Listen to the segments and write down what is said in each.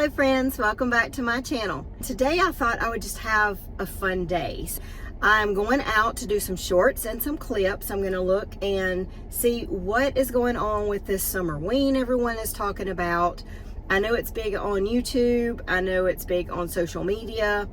Hello friends, welcome back to my channel. Today I thought I would just have a fun day. I'm going out to do some shorts and some clips. I'm going to look and see what is going on with this SUMMERWEEN everyone is talking about. I know it's big on YouTube. I know it's big on social media.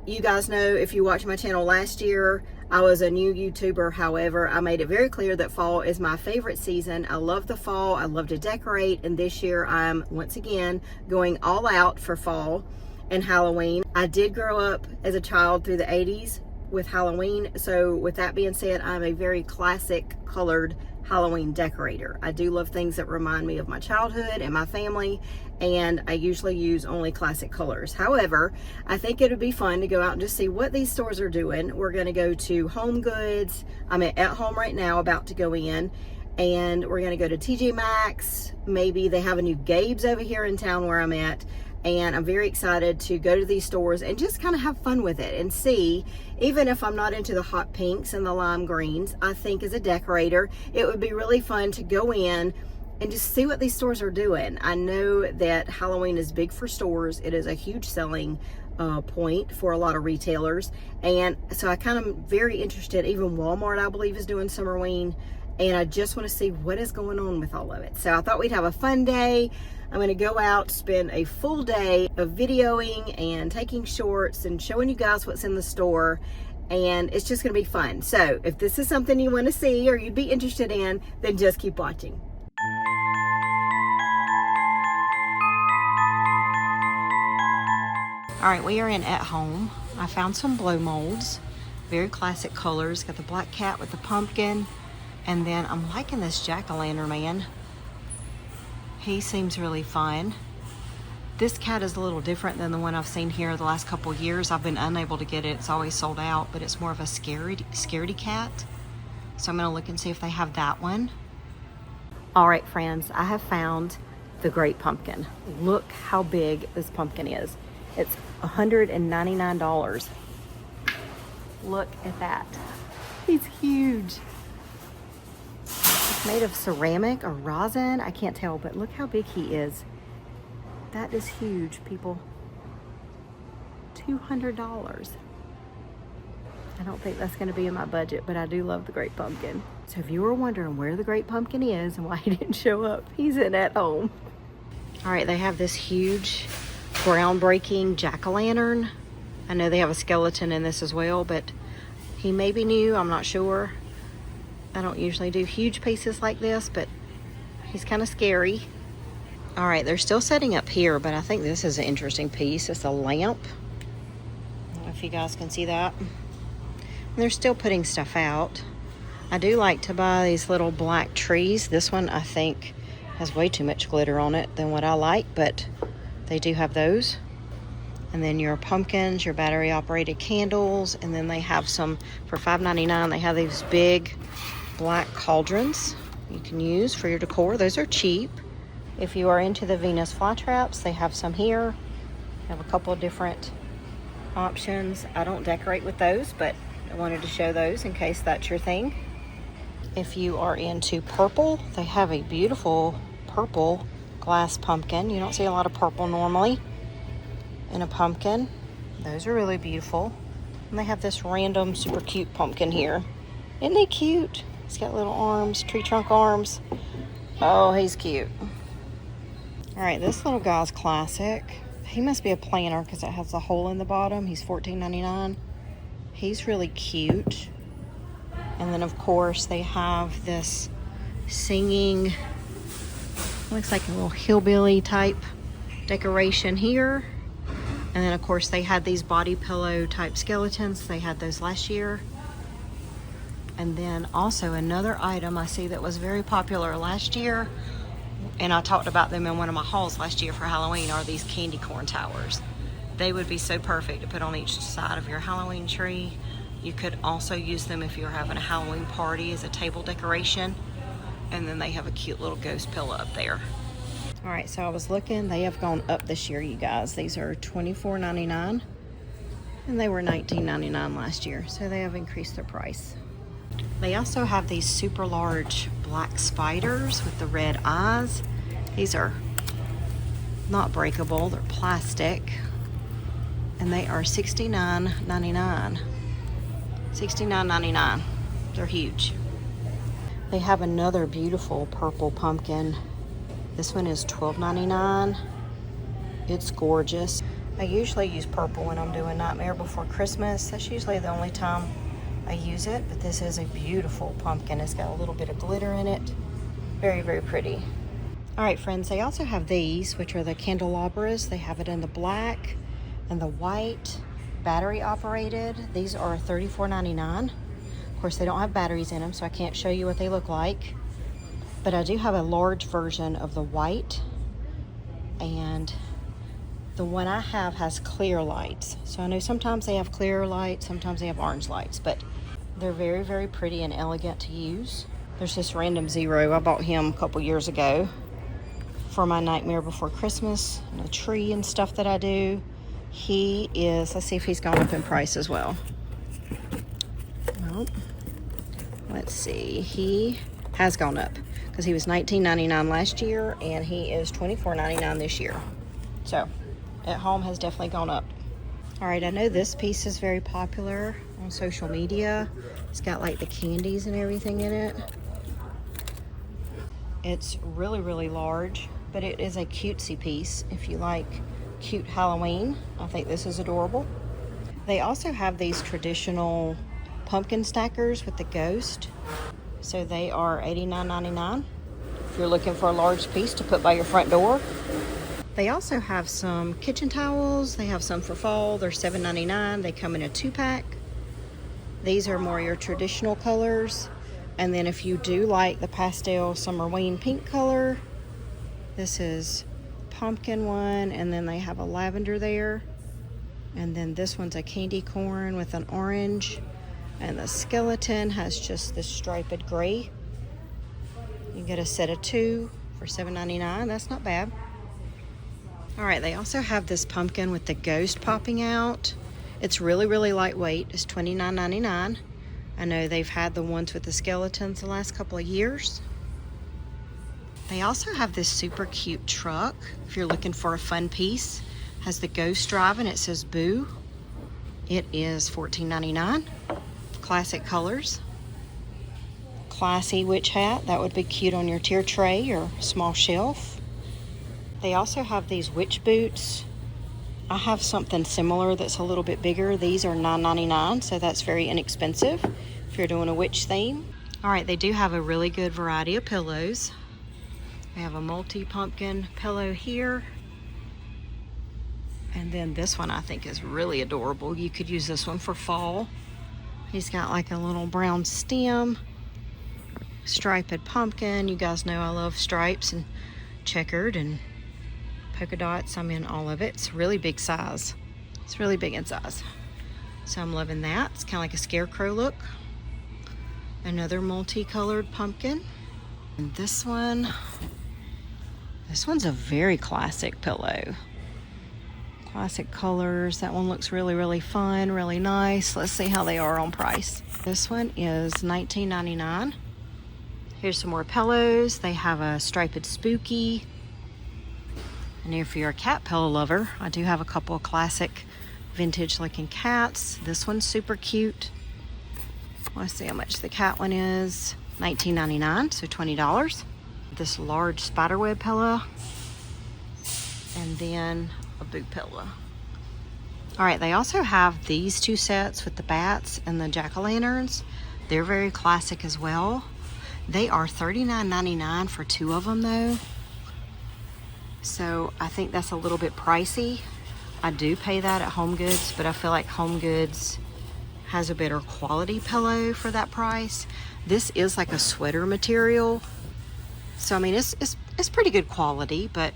You guys know, if you watched my channel last year, I was a new YouTuber. However, I made it very clear that fall is my favorite season. I love the fall. I love to decorate. And this year I'm once again going all out for fall and Halloween. I did grow up as a child through the 80s with Halloween. So with that being said, I'm a very classic colored Halloween decorator. I do love things that remind me of my childhood and my family, and I usually use only classic colors. However, I think it would be fun to go out and just see what these stores are doing. We're going to go to HomeGoods. I'm at home right now, about to go in, and we're going to go to TJ Maxx. Maybe they have a new Gabes over here in town where I'm at. And I'm very excited to go to these stores and just kind of have fun with it and see, even if I'm not into the hot pinks and the lime greens, I think as a decorator, it would be really fun to go in and just see what these stores are doing. I know that Halloween is big for stores. It is a huge selling point for a lot of retailers. And so I kind of very interested. Even Walmart, I believe, is doing SUMMERWEEN. And I just want to see what is going on with all of it. So I thought we'd have a fun day. I'm going to go out, spend a full day of videoing and taking shorts and showing you guys what's in the store. And it's just going to be fun. So if this is something you want to see or you'd be interested in, then just keep watching. All right, we are in at home. I found some blow molds, very classic colors. Got the black cat with the pumpkin. And then I'm liking this jack-o'-lantern man. He seems really fun. This cat is a little different than the one I've seen here the last couple years. I've been unable to get it. It's always sold out, but it's more of a scaredy cat. So I'm gonna look and see if they have that one. All right, friends, I have found the great pumpkin. Look how big this pumpkin is. It's $199. Look at that. He's huge. Made of ceramic or rosin, I can't tell, but look how big he is. That is huge, people. $200. I don't think that's going to be in my budget, but I do love the great pumpkin. So if you were wondering where the great pumpkin is and why he didn't show up, he's in at home. All right, they have this huge groundbreaking jack-o'-lantern. I know they have a skeleton in this as well, but he may be new, I'm not sure. I don't usually do huge pieces like this, but he's kind of scary. All right, they're still setting up here, but I think this is an interesting piece. It's a lamp. I don't know if you guys can see that. And they're still putting stuff out. I do like to buy these little black trees. This one, I think, has way too much glitter on it than what I like, but they do have those. And then your pumpkins, your battery-operated candles, and then they have some, for $5.99, they have these big black cauldrons you can use for your decor. Those are cheap. If you are into the Venus flytraps, they have some here. They have a couple of different options. I don't decorate with those, but I wanted to show those in case that's your thing. If you are into purple, they have a beautiful purple glass pumpkin. You don't see a lot of purple normally in a pumpkin. Those are really beautiful. And they have this random super cute pumpkin here. Isn't he cute? He's got little arms, tree trunk arms. Oh, he's cute. All right, this little guy's classic. He must be a planter because it has a hole in the bottom. He's $14.99. He's really cute. And then, of course, they have this singing, looks like a little hillbilly type decoration here. And then, of course, they had these body pillow type skeletons. They had those last year. And then also another item I see that was very popular last year, and I talked about them in one of my hauls last year for Halloween, are these candy corn towers. They would be so perfect to put on each side of your Halloween tree. You could also use them if you're having a Halloween party as a table decoration. And then they have a cute little ghost pillow up there. All right, so I was looking, they have gone up this year, you guys. These are $24.99, and they were $19.99 last year, so they have increased their price. They also have these super large black spiders with the red eyes. These are not breakable, they're plastic. And they are $69.99. $69.99. They're huge. They have another beautiful purple pumpkin. This one is $12.99. It's gorgeous. I usually use purple when I'm doing Nightmare Before Christmas. That's usually the only time I use it, but this is a beautiful pumpkin. It's got a little bit of glitter in it. Very, very pretty. All right, friends, they also have these, which are the candelabras. They have it in the black and the white, battery operated. These are $34.99. Of course, they don't have batteries in them, so I can't show you what they look like. But I do have a large version of the white, and the one I have has clear lights. So I know sometimes they have clear lights, sometimes they have orange lights, but they're very, very pretty and elegant to use. There's this random zero. I bought him a couple years ago for my Nightmare Before Christmas and the tree and stuff that I do. He is, let's see if he's gone up in price as well. Nope. Let's see, he has gone up because he was $19.99 last year and he is $24.99 this year. So at home has definitely gone up. All right, I know this piece is very popular on social media. It's got like the candies and everything in it. It's really, really large, but it is a cutesy piece if you like cute Halloween. I think this is adorable. They also have these traditional pumpkin stackers with the ghost. So they are $89.99 if you're looking for a large piece to put by your front door. They also have some kitchen towels. They have some for fall. They're $7.99. They come in a 2-pack. These are more your traditional colors. And then if you do like the pastel Summerween pink color, this is pumpkin one, and then they have a lavender there. And then this one's a candy corn with an orange. And the skeleton has just this striped gray. You get a set of 2 for $7.99. That's not bad. All right, they also have this pumpkin with the ghost popping out. It's really, really lightweight. It's $29.99. I know they've had the ones with the skeletons the last couple of years. They also have this super cute truck. If you're looking for a fun piece, has the ghost driving. It says Boo. It is $14.99. Classic colors. Classy witch hat. That would be cute on your tier tray or small shelf. They also have these witch boots. I have something similar that's a little bit bigger. These are $9.99, so that's very inexpensive if you're doing a witch theme. All right, they do have a really good variety of pillows. They have a multi-pumpkin pillow here. And then this one I think is really adorable. You could use this one for fall. He's got like a little brown stem, striped pumpkin. You guys know I love stripes and checkered and polka dots. I'm in all of it. It's really big size. It's really big in size. So I'm loving that. It's kind of like a scarecrow look. Another multicolored pumpkin. And this one's a very classic pillow. Classic colors. That one looks really, really fun, really nice. Let's see how they are on price. This one is $19.99. Here's some more pillows. They have a striped spooky. And if you're a cat pillow lover, I do have a couple of classic vintage looking cats. This one's super cute. Let's see how much the cat one is. $19.99, so $20. This large spiderweb pillow. And then a boot pillow. All right, they also have these 2 sets with the bats and the jack-o'-lanterns. They're very classic as well. They are $39.99 for 2 of them though. So I think that's a little bit pricey. I do pay that at HomeGoods, but I feel like HomeGoods has a better quality pillow for that price. This is like a sweater material. So I mean, it's pretty good quality, but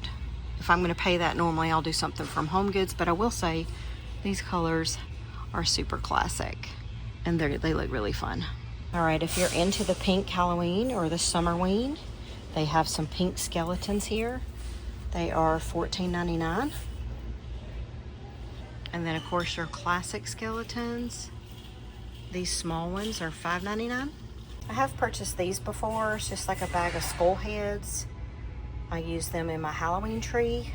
if I'm gonna pay that, normally I'll do something from HomeGoods, but I will say these colors are super classic and they look really fun. All right, if you're into the pink Halloween or the Summerween, they have some pink skeletons here. They are $14.99. And then of course your classic skeletons. These small ones are $5.99. I have purchased these before. It's just like a bag of skull heads. I use them in my Halloween tree.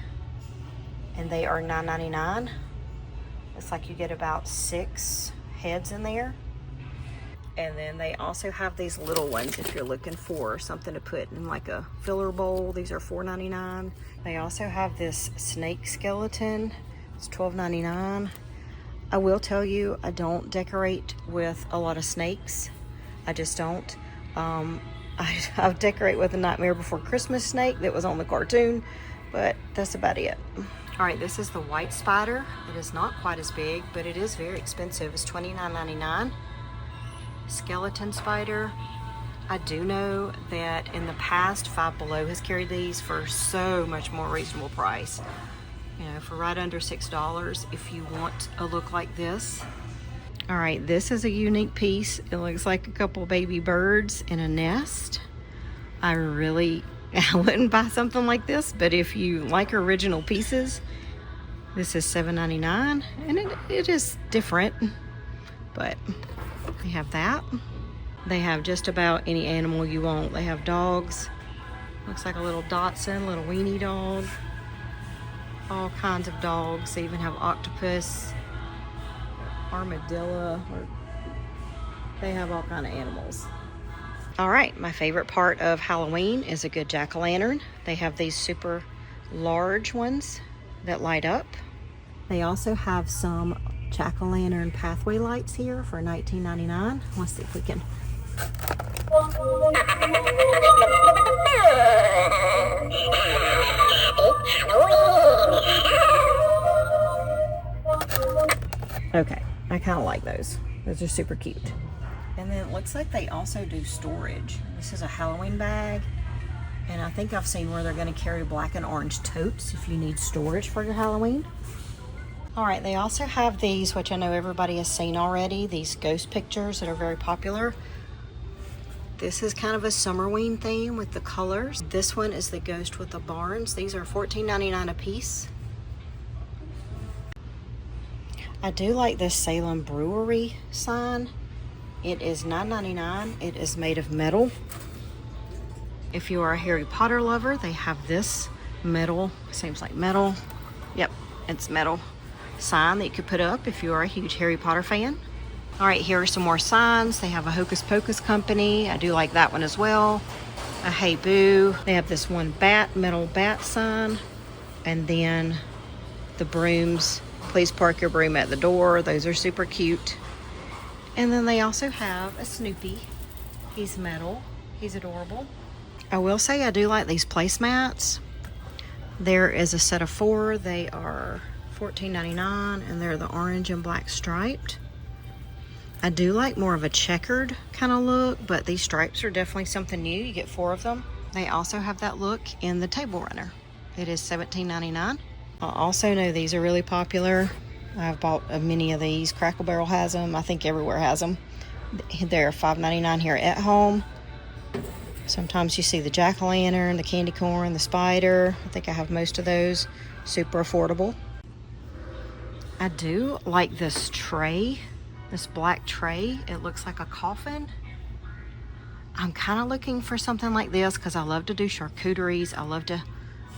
and they are $9.99. It's like you get about 6 heads in there. And then they also have these little ones if you're looking for something to put in like a filler bowl. These are $4.99. They also have this snake skeleton. It's $12.99. I will tell you, I don't decorate with a lot of snakes. I just don't. I decorate with a Nightmare Before Christmas snake that was on the cartoon, but that's about it. All right, this is the white spider. It is not quite as big, but it is very expensive. It's $29.99. Skeleton spider. I do know that in the past, Five Below has carried these for so much more reasonable price. You know, for right under $6 if you want a look like this. All right, this is a unique piece. It looks like a couple baby birds in a nest. I wouldn't buy something like this, but if you like original pieces, this is $7.99, and it is different, but they have that. They have just about any animal you want. They have dogs. Looks like a little Dachshund, little weenie dog. All kinds of dogs. They even have octopus, armadillo. They have all kind of animals. All right, my favorite part of Halloween is a good jack-o'-lantern. They have these super large ones that light up. They also have some jack-o'-lantern pathway lights here for $19.99. Let's see if we can. Okay, I kind of like those. Those are super cute. And then it looks like they also do storage. This is a Halloween bag, and I think I've seen where they're going to carry black and orange totes if you need storage for your Halloween. All right, they also have these, which I know everybody has seen already, these ghost pictures that are very popular. This is kind of a Summerween theme with the colors. This one is the ghost with the barns. These are $14.99 a piece. I do like this Salem Brewery sign. It is $9.99. It is made of metal. If you are a Harry Potter lover, they have this metal, seems like metal. Yep, it's metal sign that you could put up if you are a huge Harry Potter fan. All right, here are some more signs. They have a Hocus Pocus company. I do like that one as well. A Hey Boo. They have this one metal bat sign. And then the brooms. Please park your broom at the door. Those are super cute. And then they also have a Snoopy. He's metal. He's adorable. I will say I do like these placemats. There is a set of 4. They are $14.99, and they're the orange and black striped. I do like more of a checkered kind of look, but these stripes are definitely something new. You get 4 of them. They also have that look in the table runner. It is $17.99. I also know these are really popular. I've bought many of these. Crackle Barrel has them. I think everywhere has them. They're $5.99 here at home. Sometimes you see the jack-o'-lantern, the candy corn, the spider. I think I have most of those. Super affordable. I do like this tray, this black tray. It looks like a coffin. I'm kind of looking for something like this because I love to do charcuteries. I love to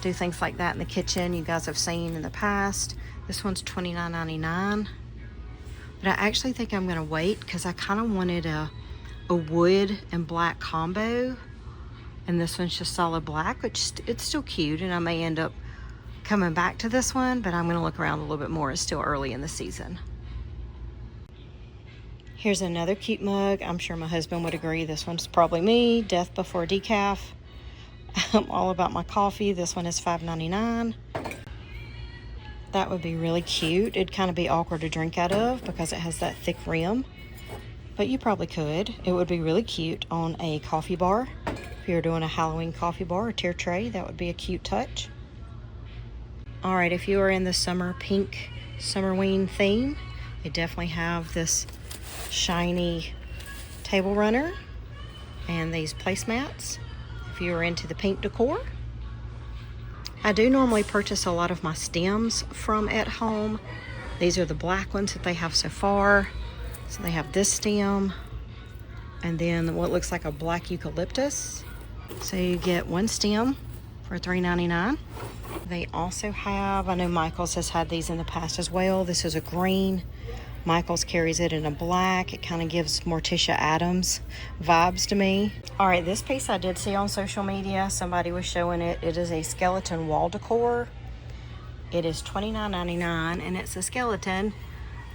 do things like that in the kitchen. You guys have seen in the past. This one's $29.99. But I actually think I'm going to wait because I kind of wanted a wood and black combo. And this one's just solid black, which it's still cute. And I may end up coming back to this one, but I'm going to look around a little bit more. It's still early in the season. Here's another cute mug. I'm sure my husband would agree. This one's probably me. Death Before Decaf. I'm all about my coffee. This one is $5.99. That would be really cute. It'd kind of be awkward to drink out of because it has that thick rim. But you probably could. It would be really cute on a coffee bar. If you're doing a Halloween coffee bar or tier tray, that would be a cute touch. All right, if you are in the summer pink Summerween theme, they definitely have this shiny table runner and these placemats. If you are into the pink decor, I do normally purchase a lot of my stems from at home. These are the black ones that they have so far. So they have this stem and then what looks like a black eucalyptus. So you get one stem for $3.99. They also have, I know Michaels has had these in the past as well. This is a green. Michaels carries it in a black. It kind of gives Morticia Adams vibes to me. All right, this piece I did see on social media. Somebody was showing it. It is a skeleton wall decor. It is $29.99, and it's a skeleton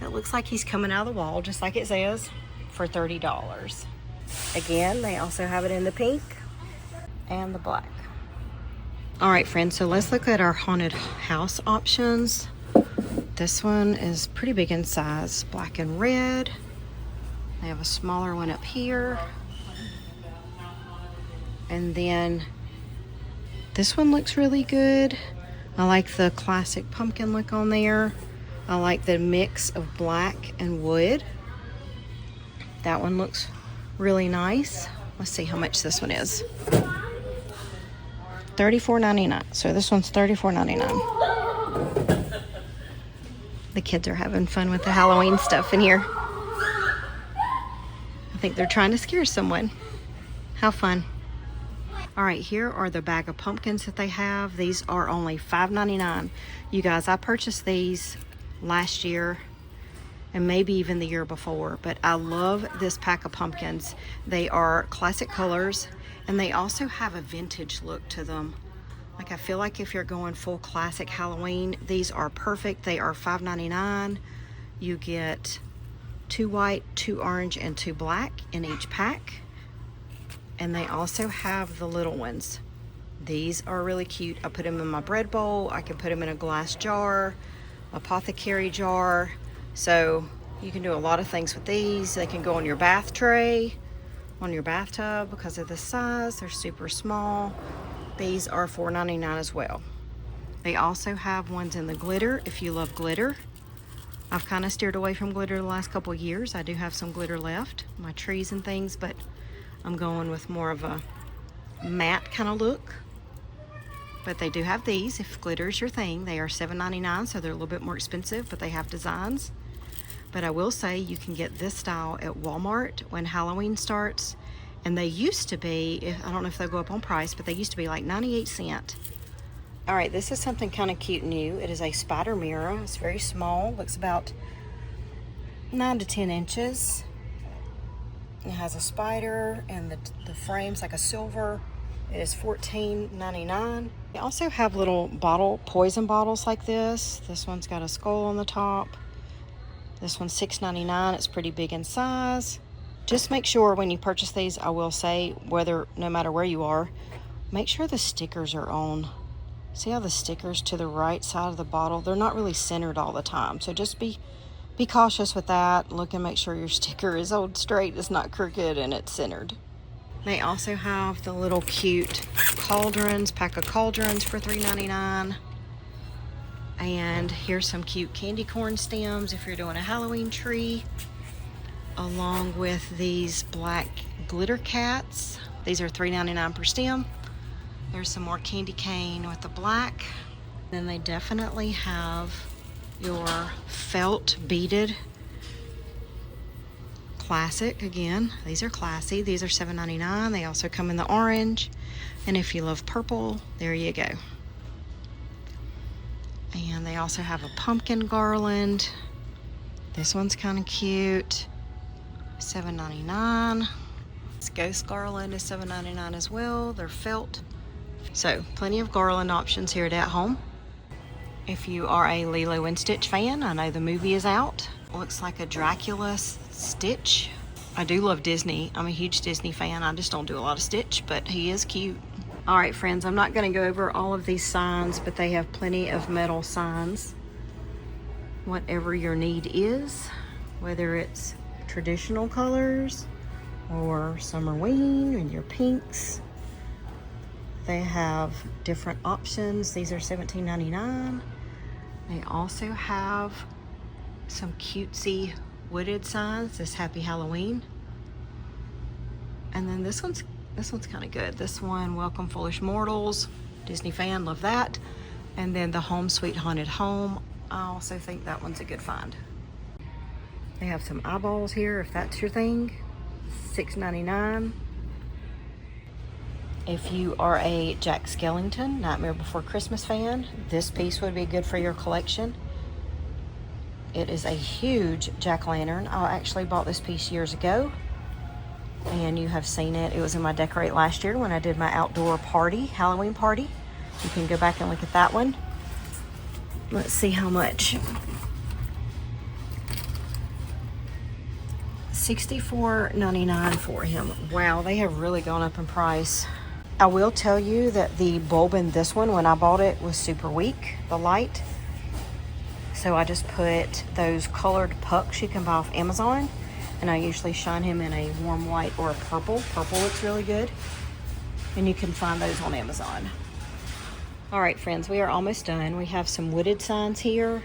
that looks like he's coming out of the wall, just like it says, for $30. Again, they also have it in the pink and the black. All right, friends, so let's look at our haunted house options. This one is pretty big in size, black and red. They have a smaller one up here. And then this one looks really good. I like the classic pumpkin look on there. I like the mix of black and wood. That one looks really nice. Let's see how much this one is. $34.99. So this one's $34.99. The kids are having fun with the Halloween stuff in here. I think they're trying to scare someone. How fun. All right, here are the bag of pumpkins that they have. These are only $5.99. You guys, I purchased these last year and maybe even the year before, but I love this pack of pumpkins. They are classic colors, and they also have a vintage look to them. Like, I feel like if you're going full classic Halloween, these are perfect. They are $5.99. You get 2 white, 2 orange, and 2 black in each pack. And they also have the little ones. These are really cute. I put them in my bread bowl. I can put them in a glass jar, apothecary jar. So you can do a lot of things with these. They can go on your bath tray, on your bathtub because of the size. They're super small. These are $4.99 as well. They also have ones in the glitter if you love glitter. I've kind of steered away from glitter the last couple of years. I do have some glitter left, my trees and things, but I'm going with more of a matte kind of look. But they do have these if glitter is your thing. They are $7.99, so they're a little bit more expensive, but they have designs. But I will say you can get this style at Walmart when Halloween starts. And they used to be, I don't know if they'll go up on price, but they used to be like 98 cents. All right, this is something kind of cute and new. It is a spider mirror. It's very small, looks about 9 to 10 inches. It has a spider, and the frame's like a silver. It is $14.99. They also have little poison bottles like this. This one's got a skull on the top. This one's $6.99. It's pretty big in size. Just make sure when you purchase these, I will say, no matter where you are, make sure the stickers are on. See how the stickers to the right side of the bottle, they're not really centered all the time. So just be cautious with that. Look and make sure your sticker is on straight, it's not crooked, and it's centered. They also have the little cute cauldrons, pack of cauldrons for $3.99. And here's some cute candy corn stems if you're doing a Halloween tree, along with these black glitter cats. These are $3.99 per stem. There's some more candy cane with the black. Then they definitely have your felt beaded classic. Again, these are classy. These are $7.99. They also come in the orange. And if you love purple, there you go. And they also have a pumpkin garland. This one's kind of cute. $7.99. This ghost garland is $7.99 as well. They're felt. So plenty of garland options here at Home. If you are a Lilo and Stitch fan, I know the movie is out. Looks like a Dracula Stitch. I do love Disney. I'm a huge Disney fan. I just don't do a lot of Stitch, but he is cute. All right, friends, I'm not going to go over all of these signs, but they have plenty of metal signs. Whatever your need is, whether it's traditional colors or Summerween and your pinks. They have different options. These are $17.99. They also have some cutesy wooded signs. This Happy Halloween. And then this one's kind of good. This one, Welcome Foolish Mortals. Disney fan, love that. And then the Home Sweet Haunted Home. I also think that one's a good find. They have some eyeballs here if that's your thing. $6.99. If you are a Jack Skellington Nightmare Before Christmas fan, this piece would be good for your collection. It is a huge jack-o'-lantern. I actually bought this piece years ago, and you have seen it. It was in my decorate last year when I did my outdoor party, Halloween party. You can go back and look at that one. Let's see how much. $64.99 for him. Wow, they have really gone up in price. I will tell you that the bulb in this one, when I bought it, was super weak, the light. So I just put those colored pucks you can buy off Amazon, and I usually shine him in a warm white or a purple. Purple looks really good, and you can find those on Amazon. All right, friends, we are almost done. We have some wooded signs here.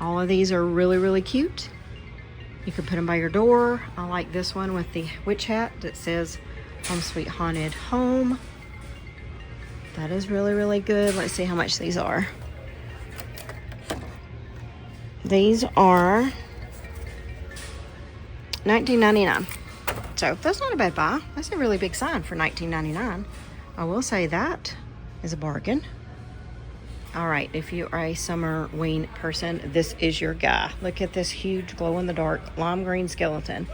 All of these are really, really cute. You can put them by your door. I like this one with the witch hat that says Home Sweet Haunted Home. That is really, really good. Let's see how much these are. These are $19.99. So that's not a bad buy. That's a really big sign for $19.99. I will say that is a bargain. All right, if you are a Summerween person, this is your guy. Look at this huge glow-in-the-dark lime green skeleton.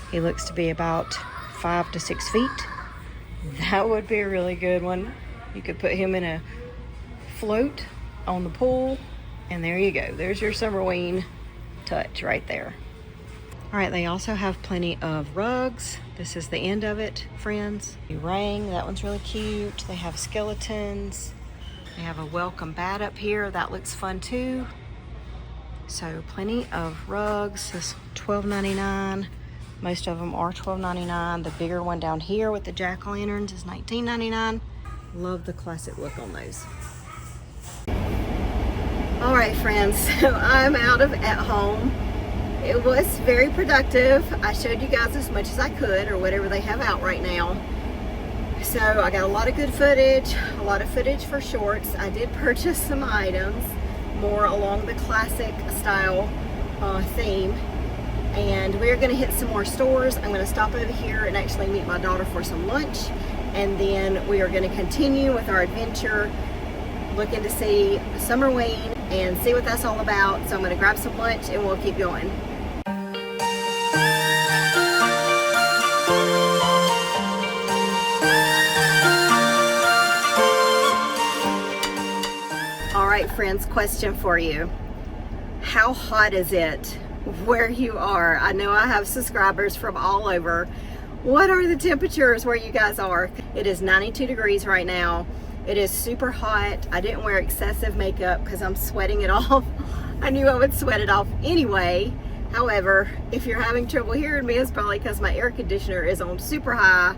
He looks to be about 5 to 6 feet. That would be a really good one. You could put him in a float on the pool, and there you go. There's your Summerween touch right there. All right, they also have plenty of rugs. This is the end of it, friends. You rang, that one's really cute. They have skeletons. They have a welcome bat up here. That looks fun too. So plenty of rugs. This $12.99. Most of them are $12.99. The bigger one down here with the jack-o'-lanterns is $19.99. Love the classic look on those. All right, friends, so I'm out of at home. It was very productive. I showed you guys as much as I could, or whatever they have out right now. So I got a lot of good footage, a lot of footage for shorts. I did purchase some items more along the classic style theme, and we're going to hit some more stores. I'm going to stop over here and actually meet my daughter for some lunch, and then we are going to continue with our adventure, looking to see Summerween and see what that's all about. So I'm going to grab some lunch and we'll keep going. Alright friends, question for you. How hot is it where you are? I know I have subscribers from all over. What are the temperatures where you guys are? It is 92 degrees right now. It is super hot. I didn't wear excessive makeup because I'm sweating it off. I knew I would sweat it off anyway. However, if you're having trouble hearing me, it's probably because my air conditioner is on super high,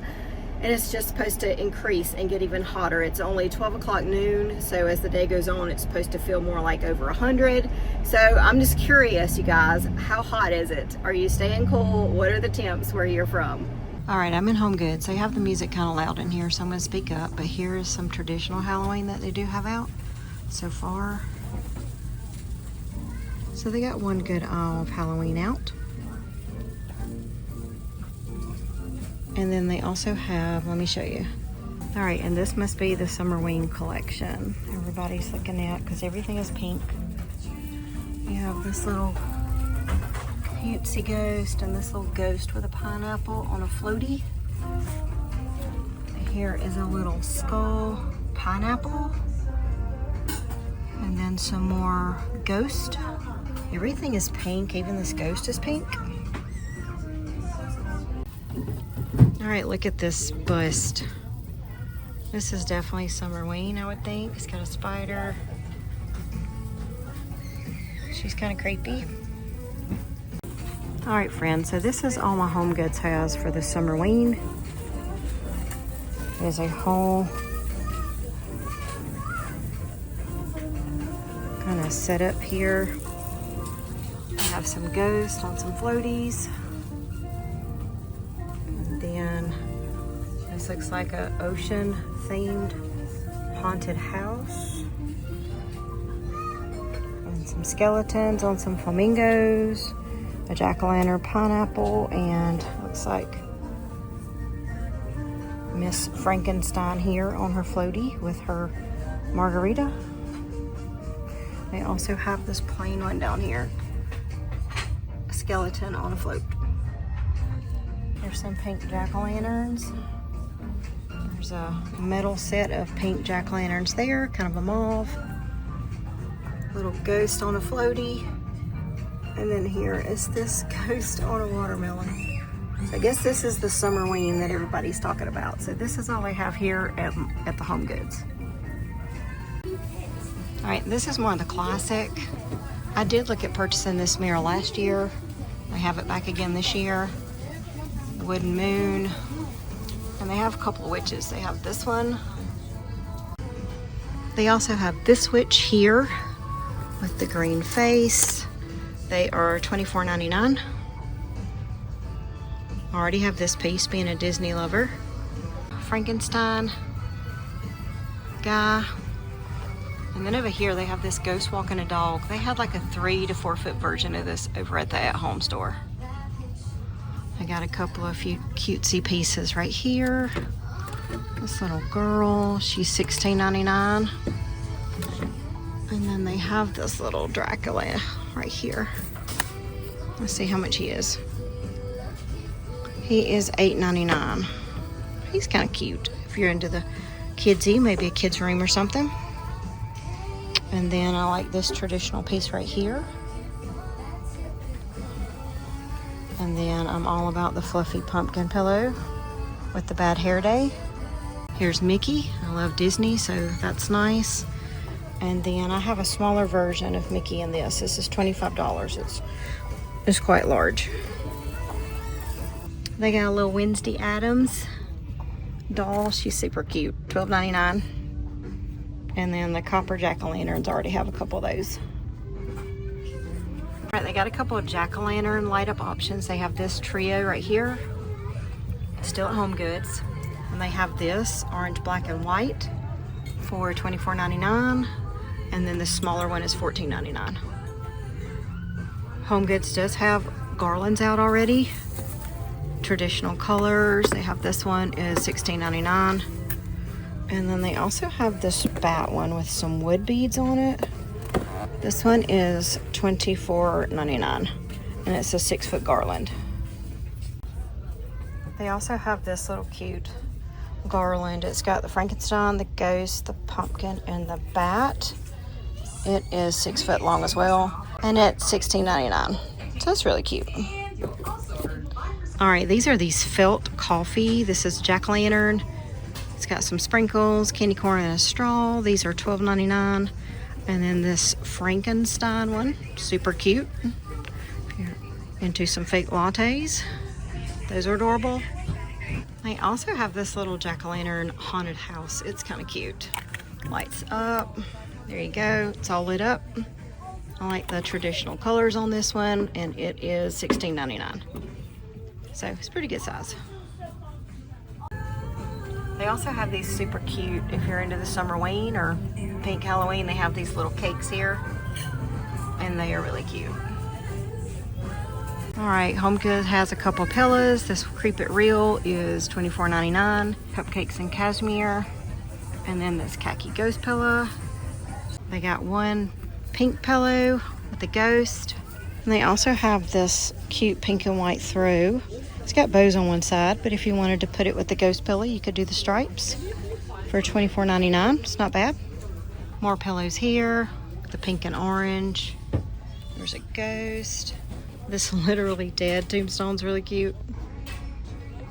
and it's just supposed to increase and get even hotter. It's only 12 o'clock noon, so as the day goes on, it's supposed to feel more like over 100. So I'm just curious, you guys, how hot is it? Are you staying cool? What are the temps where you're from? All right, I'm in HomeGoods. They have the music kind of loud in here, so I'm gonna speak up, but here's some traditional Halloween that they do have out so far. So they got one good aisle of Halloween out. And then they also have, let me show you. All right, and this must be the Summerween collection. Everybody's looking at, because everything is pink. You have this little cutesy ghost and this little ghost with a pineapple on a floaty. Here is a little skull pineapple. And then some more ghost. Everything is pink, even this ghost is pink. All right, look at this bust. This is definitely Summerween, I would think. It's got a spider. She's kind of creepy. All right, friends, so this is all my HomeGoods has for the Summerween. There's a whole kind of setup here. I have some ghosts on some floaties. And then this looks like a ocean themed haunted house. And some skeletons on some flamingos. a jack-o'-lantern pineapple, and looks like Miss Frankenstein here on her floaty with her margarita. They also have this plain one down here, a skeleton on a float. There's some pink jack-o'-lanterns. There's a metal set of pink jack-o'-lanterns there, kind of a mauve. Little ghost on a floaty. And then here is this ghost on a watermelon. So I guess this is the SUMMERWEEN that everybody's talking about. So this is all I have here at the HomeGoods. All right, this is one of the classic. I did look at purchasing this mirror last year. I have it back again this year. Wooden moon. And they have a couple of witches. They have this one. They also have this witch here with the green face. They are $24.99. I already have this piece, being a Disney lover. Frankenstein guy. And then over here they have this ghost walking a dog. They had like a 3 to 4 foot version of this over at the at-home store. I got a couple of few cutesy pieces right here. This little girl, she's $16.99. And then they have this little Dracula right here. Let's see how much he is. He is $8.99. He's kind of cute if you're into the kidsy, maybe a kid's room or something. And then I like this traditional piece right here. And then I'm all about the fluffy pumpkin pillow with the bad hair day. Here's Mickey. I love Disney, so that's nice. And then I have a smaller version of Mickey in this. This is $25. It's quite large. They got a little Wednesday Addams doll. She's super cute. $12.99. And then the copper jack-o'-lanterns, already have a couple of those. All right, they got a couple of jack-o'-lantern light up options. They have this trio right here, still at HomeGoods. And they have this orange, black, and white for $24.99. And then the smaller one is $14.99. HomeGoods does have garlands out already. Traditional colors. They have this one is $16.99. And then they also have this bat one with some wood beads on it. This one is $24.99. And it's a 6 foot garland. They also have this little cute garland. It's got the Frankenstein, the ghost, the pumpkin, and the bat. It is 6 foot long as well, and it's $16.99. So it's really cute. All right, these are these felt coffee. This is jack-o'-lantern. It's got some sprinkles, candy corn, and a straw. These are $12.99. And then this Frankenstein one, super cute. If you're into some fake lattes, those are adorable. They also have this little jack-o'-lantern haunted house. It's kind of cute. Lights up. There you go. It's all lit up. I like the traditional colors on this one, and it is $16.99. So it's pretty good size. They also have these super cute, if you're into the SUMMERWEEN or pink Halloween, they have these little cakes here, and they are really cute. All right, HomeGoods has a couple of pillows. This Creep It Real is $24.99. Cupcakes and cashmere. And then this khaki ghost pillow. They got one pink pillow with a ghost. And they also have this cute pink and white throw. It's got bows on one side, but if you wanted to put it with the ghost pillow, you could do the stripes for $24.99. It's not bad. More pillows here, the pink and orange. There's a ghost. This literally dead tombstone's really cute.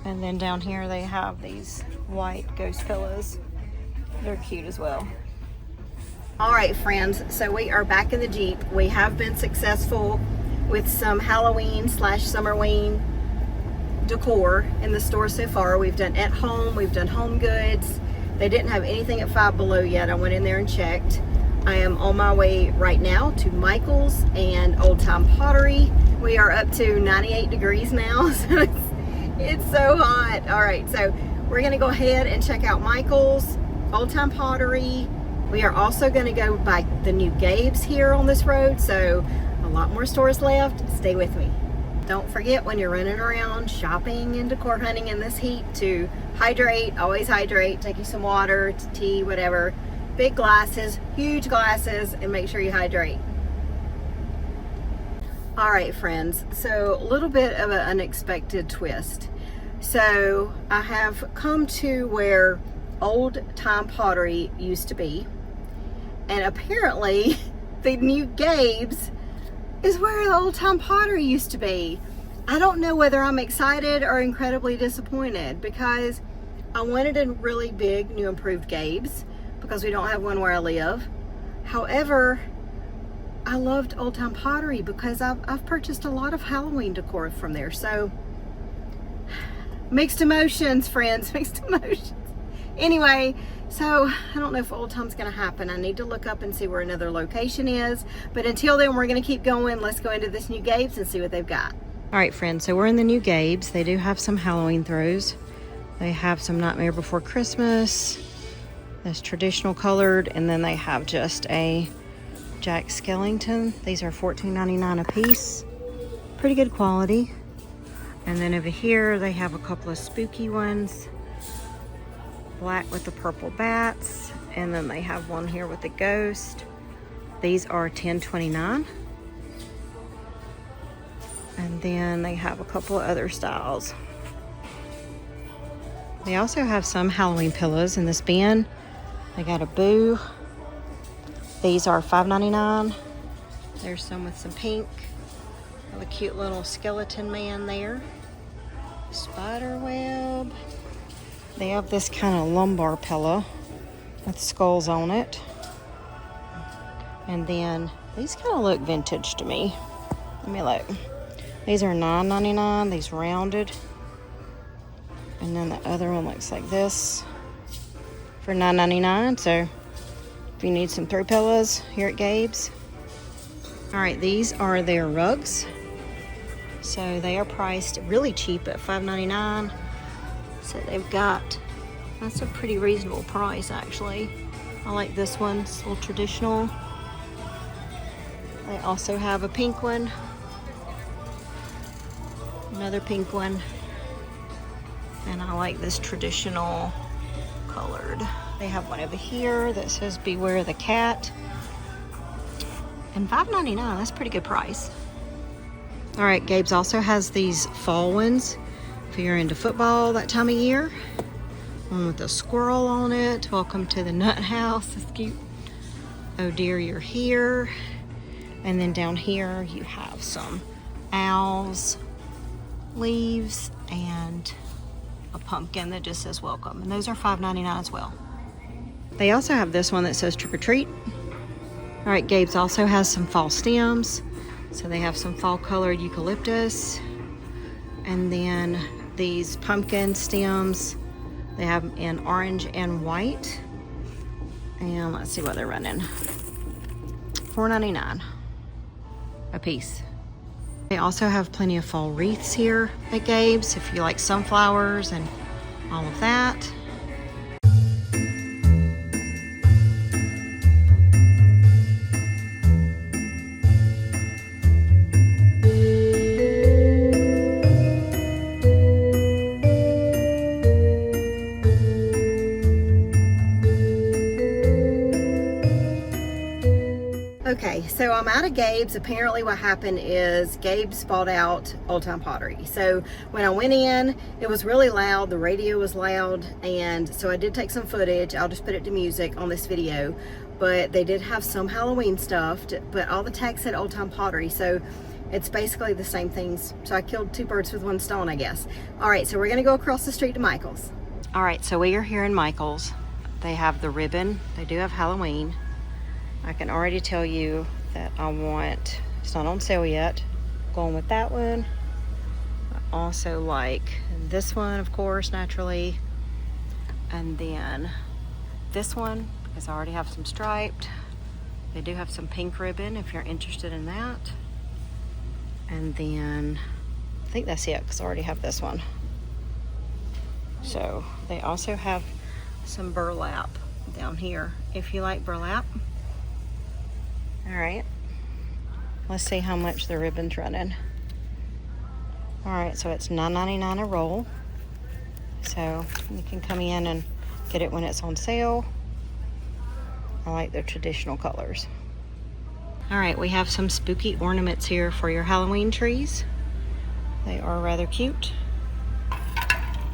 And then down here they have these white ghost pillows. They're cute as well. All right, friends, so we are back in the Jeep. We have been successful with some Halloween / SUMMERWEEN decor in the store so far. We've done at home, we've done HomeGoods. They didn't have anything at Five Below yet. I went in there and checked. I am on my way right now to Michael's and Old Time Pottery. We are up to 98 degrees now, so it's so hot. All right, so we're gonna go ahead and check out Michael's, Old Time Pottery. We are also gonna go by the new Gabes here on this road, so a lot more stores left. Stay with me. Don't forget when you're running around shopping and decor hunting in this heat to hydrate. Always hydrate. Take you some water, tea, whatever. Big glasses, huge glasses, and make sure you hydrate. All right, friends, so a little bit of an unexpected twist. So I have come to where old Time Pottery used to be, and apparently the new Gabes is where the old Time Pottery used to be. I don't know whether I'm excited or incredibly disappointed, because I wanted a really big new improved Gabes because we don't have one where I live. However, I loved Old Time Pottery because I've purchased a lot of Halloween decor from there. So mixed emotions, friends, mixed emotions. Anyway, so I don't know if Old Time's gonna happen. I need to look up and see where another location is. But until then, we're gonna keep going. Let's go into this new Gabes and see what they've got. All right, friends, so we're in the new Gabes. They do have some Halloween throws. They have some Nightmare Before Christmas. That's traditional colored, and then they have just a Jack Skellington. These are $14.99 a piece. Pretty good quality. And then over here, they have a couple of spooky ones. Black with the purple bats, and then they have one here with the ghost. These are $10.29. And then they have a couple of other styles. They also have some Halloween pillows in this bin. They got a boo. These are $5.99. There's some with some pink. Have a cute little skeleton man there. Spider web. They have this kind of lumbar pillow with skulls on it. And then these kind of look vintage to me. Let me look. These are $9.99. These rounded. And then the other one looks like this for $9.99. So if you need some throw pillows here at Gabes. All right, these are their rugs. So they are priced really cheap at $5.99. So they've got, that's a pretty reasonable price actually. I like this one, it's a little traditional. They also have a pink one. Another pink one. And I like this traditional colored. They have one over here that says Beware the Cat. And $5.99, that's a pretty good price. All right, Gabes also has these fall ones if you're into football that time of year. One with a squirrel on it. Welcome to the nut house, it's cute. Oh dear, you're here. And then down here you have some owls, leaves, and a pumpkin that just says welcome. And those are $5.99 as well. They also have this one that says trick or treat. All right, Gabes also has some fall stems. So they have some fall colored eucalyptus. And then these pumpkin stems, they have them in orange and white. And let's see what they're running. $4.99 a piece. They also have plenty of fall wreaths here at Gabes if you like sunflowers and all of that. Okay, so I'm out of Gabes. Apparently what happened is Gabes bought out Old Time Pottery. So when I went in, it was really loud. The radio was loud. And so I did take some footage. I'll just put it to music on this video. But they did have some Halloween stuff, but all the tags said Old Time Pottery. So it's basically the same things. So I killed two birds with one stone, I guess. All right, so we're gonna go across the street to Michael's. All right, so we are here in Michael's. They have the ribbon. They do have Halloween. I can already tell you that I want, it's not on sale yet, going with that one. I also like this one, of course, naturally. And then this one, because I already have some striped. They do have some pink ribbon if you're interested in that. And then, I think that's it, because I already have this one. So they also have some burlap down here if you like burlap. All right, let's see how much the ribbon's running. All right, so it's $9.99 a roll. So you can come in and get it when it's on sale. I like the traditional colors. All right, we have some spooky ornaments here for your Halloween trees. They are rather cute.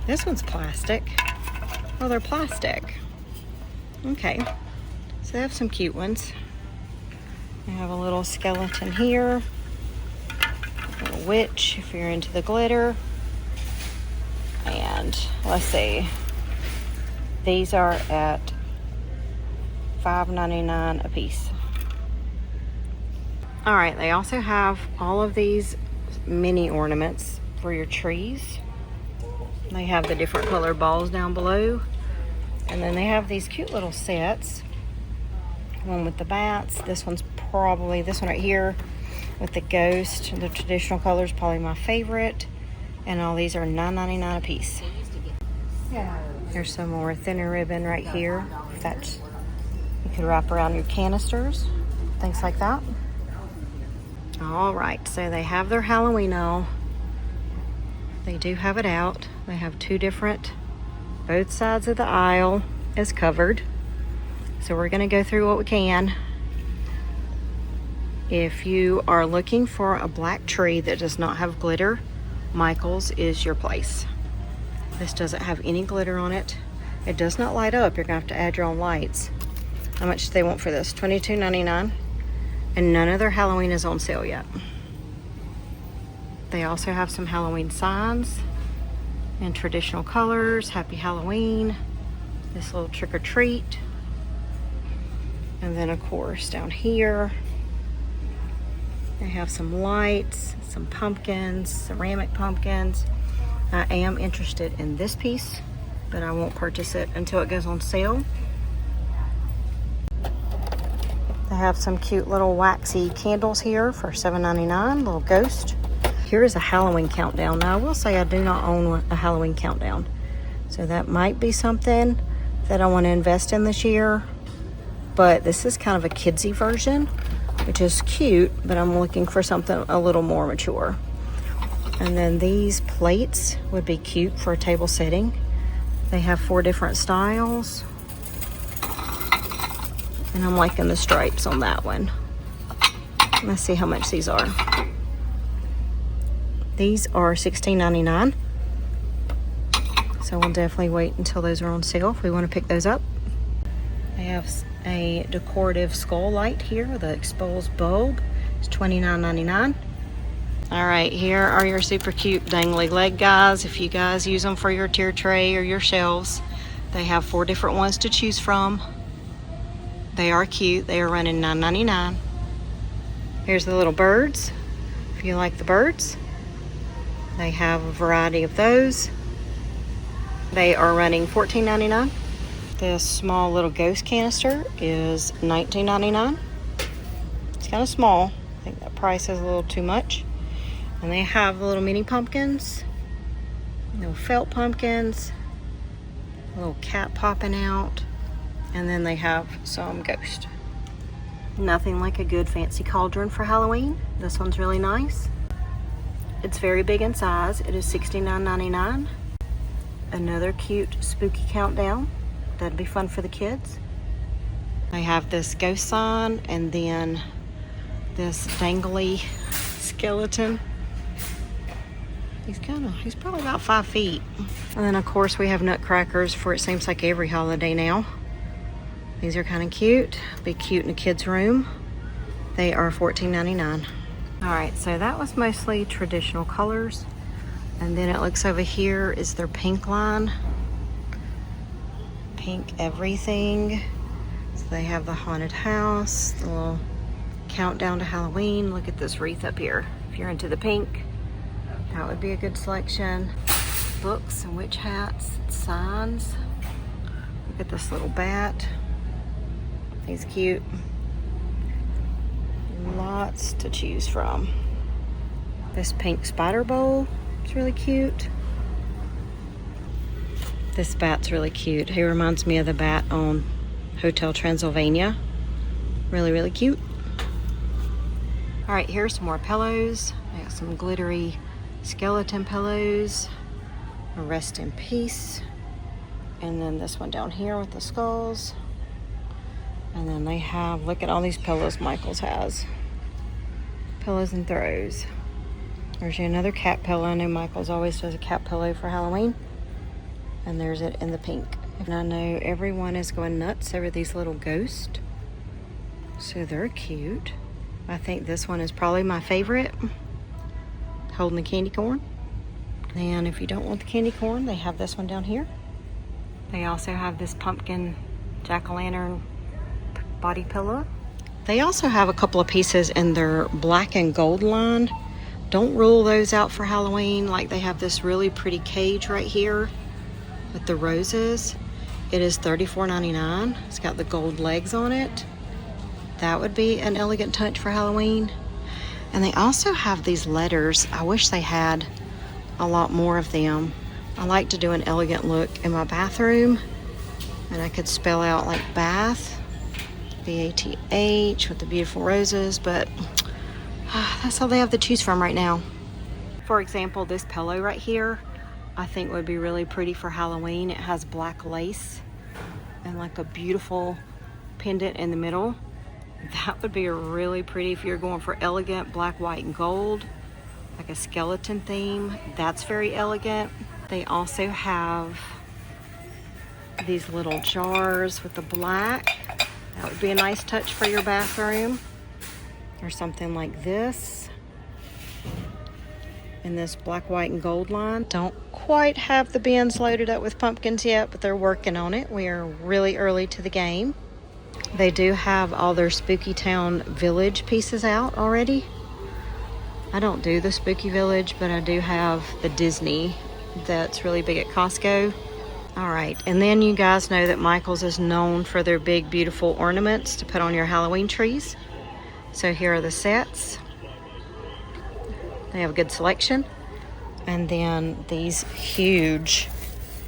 This one's plastic. Oh, they're plastic. Okay, so they have some cute ones. We have a little skeleton here, a little witch if you're into the glitter. And let's see, these are at $5.99 a piece. All right, they also have all of these mini ornaments for your trees. They have the different color balls down below. And then they have these cute little sets. One with the bats. This one's probably, this one right here with the ghost. The traditional color is probably my favorite. And all these are $9.99 a piece. Here's some more thinner ribbon right here. That you could wrap around your canisters. Things like that. All right, so they have their Halloween owl. They do have it out. They have two different, both sides of the aisle is covered. So we're gonna go through what we can. If you are looking for a black tree that does not have glitter, Michael's is your place. This doesn't have any glitter on it. It does not light up. You're gonna have to add your own lights. How much do they want for this? $22.99. And none of their Halloween is on sale yet. They also have some Halloween signs in traditional colors. Happy Halloween. This little trick or treat. And then of course down here, they have some lights, some pumpkins, ceramic pumpkins. I am interested in this piece, but I won't purchase it until it goes on sale. They have some cute little waxy candles here for $7.99, little ghost. Here is a Halloween countdown. Now I will say I do not own a Halloween countdown. So that might be something that I want to invest in this year. But this is kind of a kidsy version, which is cute, but I'm looking for something a little more mature. And then these plates would be cute for a table setting. They have 4 different styles. And I'm liking the stripes on that one. Let's see how much these are. These are $16.99. So we'll definitely wait until those are on sale if we want to pick those up. They have a decorative skull light here, the exposed bulb. It's $29.99. All right, here are your super cute dangly leg guys. If you guys use them for your tier tray or your shelves, they have 4 different ones to choose from. They are cute. They are running $9.99. Here's the little birds. If you like the birds, they have a variety of those. They are running $14.99. This small little ghost canister is $19.99. It's kind of small. I think that price is a little too much. And they have little mini pumpkins, little felt pumpkins, a little cat popping out. And then they have some ghost. Nothing like a good fancy cauldron for Halloween. This one's really nice. It's very big in size. It is $69.99. Another cute spooky countdown. That'd be fun for the kids. They have this ghost sign and then this dangly skeleton. He's probably about 5 feet. And then of course we have nutcrackers for it seems like every holiday now. These are kind of cute. Be cute in a kid's room. They are $14.99. All right, so that was mostly traditional colors. And then it looks over here is their pink line. Pink everything. So they have the haunted house, the little countdown to Halloween. Look at this wreath up here. If you're into the pink, that would be a good selection. Books and witch hats, signs. Look at this little bat. He's cute. Lots to choose from. This pink spider bowl is really cute. This bat's really cute. He reminds me of the bat on Hotel Transylvania. Really, really cute. All right, here's some more pillows. I got some glittery skeleton pillows, a rest in peace, and then this one down here with the skulls. And then they have, look at all these pillows Michael's has. Pillows and throws. There's another cat pillow. I know Michael's always does a cat pillow for Halloween. And there's it in the pink. And I know everyone is going nuts over these little ghosts. So they're cute. I think this one is probably my favorite. Holding the candy corn. And if you don't want the candy corn, they have this one down here. They also have this pumpkin jack-o'-lantern body pillow. They also have a couple of pieces in their black and gold line. Don't rule those out for Halloween. Like they have this really pretty cage right here with the roses. It is $34.99. It's got the gold legs on it. That would be an elegant touch for Halloween. And they also have these letters. I wish they had a lot more of them. I like to do an elegant look in my bathroom, and I could spell out like bath, B-A-T-H, with the beautiful roses, but that's all they have to choose from right now. For example, this pillow right here, I think would be really pretty for Halloween. It has black lace and like a beautiful pendant in the middle. That would be really pretty if you're going for elegant black, white, and gold, like a skeleton theme. That's very elegant. They also have these little jars with the black. That would be a nice touch for your bathroom. Or something like this. In this black, white, and gold line. Don't quite have the bins loaded up with pumpkins yet, but they're working on it. We are really early to the game. They do have all their Spooky Town Village pieces out already. I don't do the Spooky Village, but I do have the Disney that's really big at Costco. All right, and then you guys know that Michael's is known for their big, beautiful ornaments to put on your Halloween trees. So here are the sets. They have a good selection. And then these huge,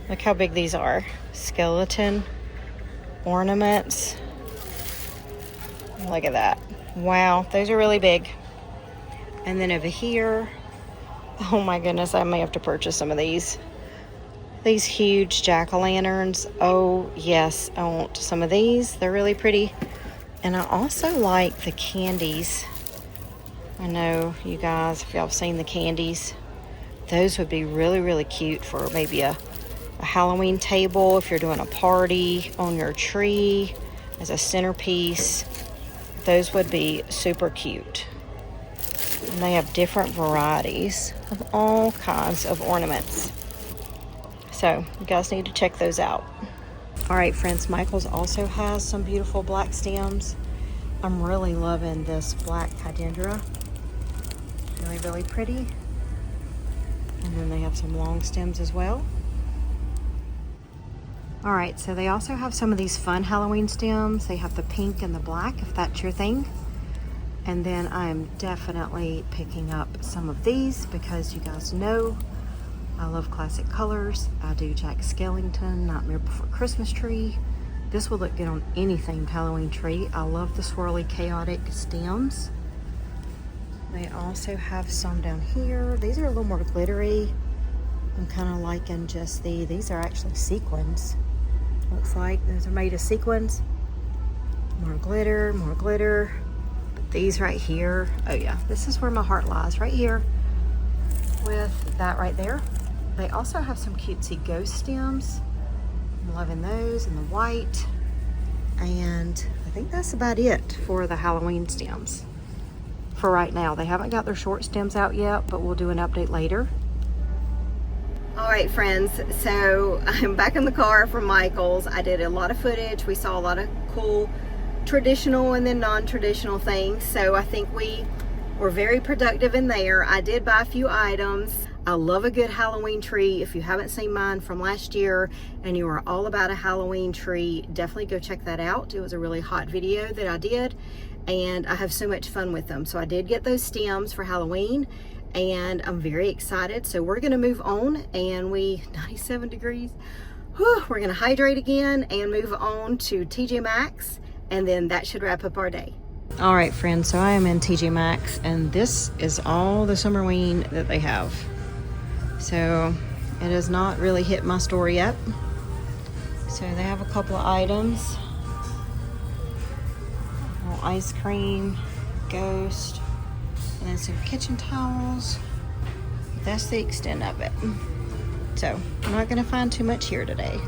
look how big these are, skeleton ornaments. Look at that. Wow, those are really big. And then over here, oh my goodness, I may have to purchase some of these. These huge jack-o'-lanterns. Oh yes, I want some of these. They're really pretty. And I also like the candies. I know you guys, if y'all have seen the candies, those would be really, really cute for maybe a Halloween table, if you're doing a party on your tree as a centerpiece. Those would be super cute. And they have different varieties of all kinds of ornaments. So you guys need to check those out. All right, friends, Michael's also has some beautiful black stems. I'm really loving this black hydrangea. Really, really pretty. And then they have some long stems as well. All right, so they also have some of these fun Halloween stems. They have the pink and the black, if that's your thing. And then I'm definitely picking up some of these because you guys know I love classic colors. I do Jack Skellington, Nightmare Before Christmas tree. This will look good on any themed Halloween tree. I love the swirly, chaotic stems. They also have some down here. These are a little more glittery. I'm kind of liking just these are actually sequins. Looks like those are made of sequins. More glitter, more glitter. But these right here, oh yeah, this is where my heart lies, right here with that right there. They also have some cutesy ghost stems. I'm loving those in the white. And I think that's about it for the Halloween stems for right now. They haven't got their short stems out yet, but we'll do an update later. All right, friends, so I'm back in the car from Michael's. I did a lot of footage. We saw a lot of cool traditional and then non-traditional things. So I think we were very productive in there. I did buy a few items. I love a good Halloween tree. If you haven't seen mine from last year and you are all about a Halloween tree, definitely go check that out. It was a really hot video that I did, and I have so much fun with them. So I did get those stems for Halloween, and I'm very excited. So we're gonna move on, and 97 degrees. Whew, we're gonna hydrate again and move on to TJ Maxx, and then that should wrap up our day. All right, friends, so I am in TJ Maxx, and this is all the SUMMERWEEN that they have. So it has not really hit my store yet. So they have a couple of items. A little ice cream, ghost, and then some kitchen towels. That's the extent of it. So I'm not gonna find too much here today.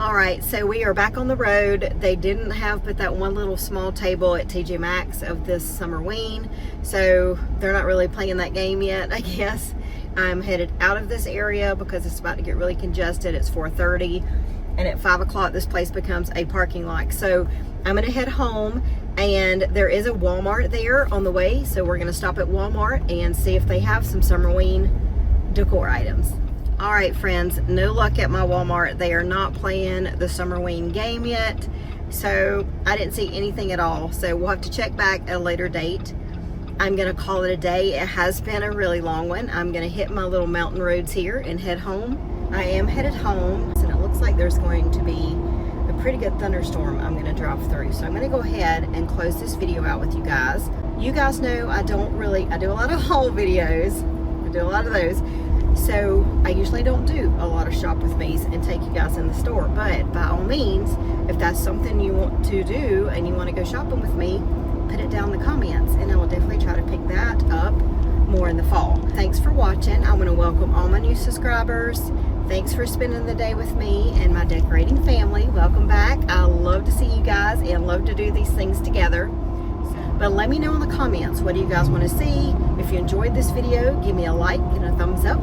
All right, so we are back on the road. They didn't have but that one little small table at TJ Maxx of this SUMMERWEEN, so they're not really playing that game yet, I guess. I'm headed out of this area because it's about to get really congested. It's 4:30, and at 5 o'clock this place becomes a parking lot. So I'm gonna head home, and there is a Walmart there on the way, so we're gonna stop at Walmart and see if they have some SUMMERWEEN decor items. All right, friends, no luck at my Walmart. They are not playing the SUMMERWEEN game yet, so I didn't see anything at all. So we'll have to check back at a later date. I'm gonna call it a day. It has been a really long one. I'm gonna hit my little mountain roads here and head home. I am headed home, and it looks like there's going to be a pretty good thunderstorm I'm gonna drive through. So I'm gonna go ahead and close this video out with you guys. You guys know I do a lot of haul videos. I do a lot of those. So I usually don't do a lot of shop with me's and take you guys in the store, but by all means, if that's something you want to do and you want to go shopping with me, put it down in the comments and I will definitely try to pick that up more in the fall. Thanks for watching. I want to welcome all my new subscribers. Thanks for spending the day with me and my decorating family. Welcome back. I love to see you guys and love to do these things together. But let me know in the comments, what do you guys want to see? If you enjoyed this video, give me a like and a thumbs up.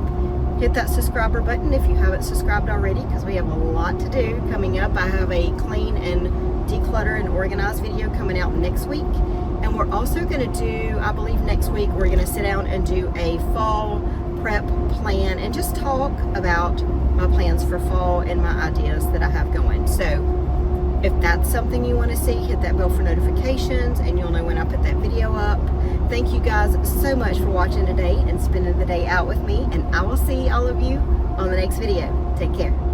Hit that subscriber button if you haven't subscribed already, because we have a lot to do coming up. I have a clean and declutter and organize video coming out next week. And we're also going to do, I believe next week, we're going to sit down and do a fall prep plan and just talk about my plans for fall and my ideas that I have going. So if that's something you want to see, hit that bell for notifications and you'll know when I put that video up. Thank you guys so much for watching today and spending the day out with me, and I will see all of you on the next video. Take care.